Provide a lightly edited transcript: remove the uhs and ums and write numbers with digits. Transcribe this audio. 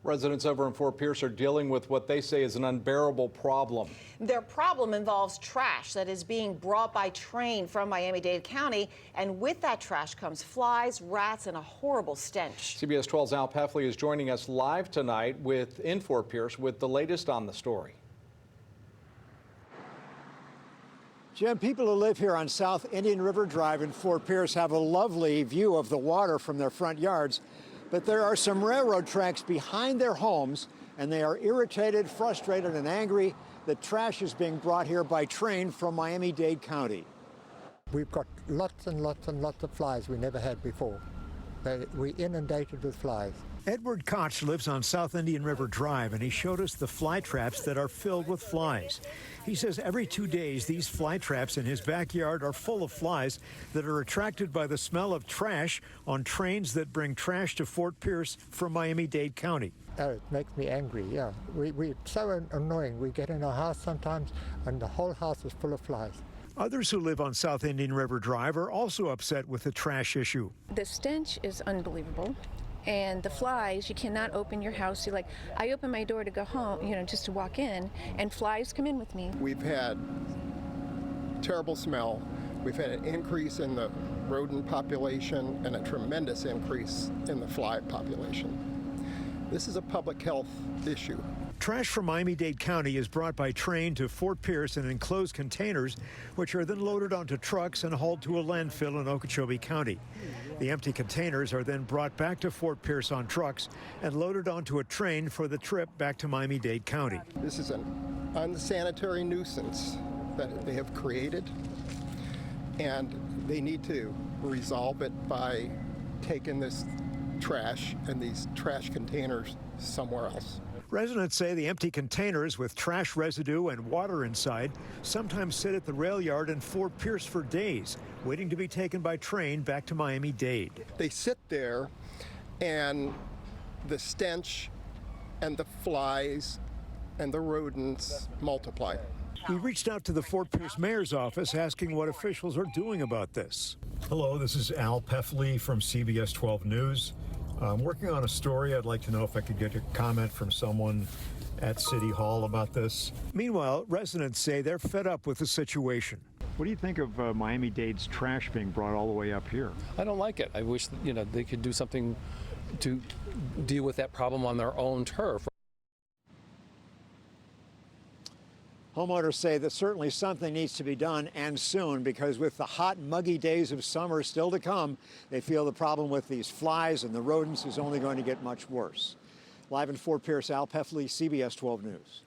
Residents over in Fort Pierce are dealing with what they say is an unbearable problem. Their problem involves trash that is being brought by train from Miami-Dade County, and with that trash comes flies, rats, and a horrible stench. CBS 12's Al Peffley is joining us live tonight in Fort Pierce with the latest on the story. Jim, people who live here on South Indian River Drive in Fort Pierce have a lovely view of the water from their front yards, but there are some railroad tracks behind their homes, and they are irritated, frustrated, and angry that trash is being brought here by train from Miami-Dade County. We've got lots and lots and lots of flies we never had before. We're inundated with flies. Edward Koch lives on South Indian River Drive, and he showed us the fly traps that are filled with flies. He says every 2 days, these fly traps in his backyard are full of flies that are attracted by the smell of trash on trains that bring trash to Fort Pierce from Miami-Dade County. Oh, it makes me angry, yeah. We're so annoying. We get in our house sometimes, and the whole house is full of flies. Others who live on South Indian River Drive are also upset with the trash issue. The stench is unbelievable. And the flies, you cannot open your house. I open my door to go home, just to walk in, and flies come in with me. We've had terrible smell. We've had an increase in the rodent population and a tremendous increase in the fly population. This is a public health issue. Trash from Miami-Dade County is brought by train to Fort Pierce in enclosed containers, which are then loaded onto trucks and hauled to a landfill in Okeechobee County. The empty containers are then brought back to Fort Pierce on trucks and loaded onto a train for the trip back to Miami-Dade County. This is an unsanitary nuisance that they have created, and they need to resolve it by taking this trash and these trash containers somewhere else. Residents say the empty containers with trash residue and water inside sometimes sit at the rail yard in Fort Pierce for days, waiting to be taken by train back to Miami-Dade. They sit there, and the stench and the flies and the rodents multiply. We reached out to the Fort Pierce mayor's office asking what officials are doing about this. Hello, this is Al Peffley from CBS 12 News. I'm working on a story. I'd like to know if I could get a comment from someone at City Hall about this. Meanwhile, residents say they're fed up with the situation. What do you think of Miami-Dade's trash being brought all the way up here? I don't like it. I wish they could do something to deal with that problem on their own turf. Homeowners say that certainly something needs to be done, and soon, because with the hot, muggy days of summer still to come, they feel the problem with these flies and the rodents is only going to get much worse. Live in Fort Pierce, Al Peffley, CBS 12 News.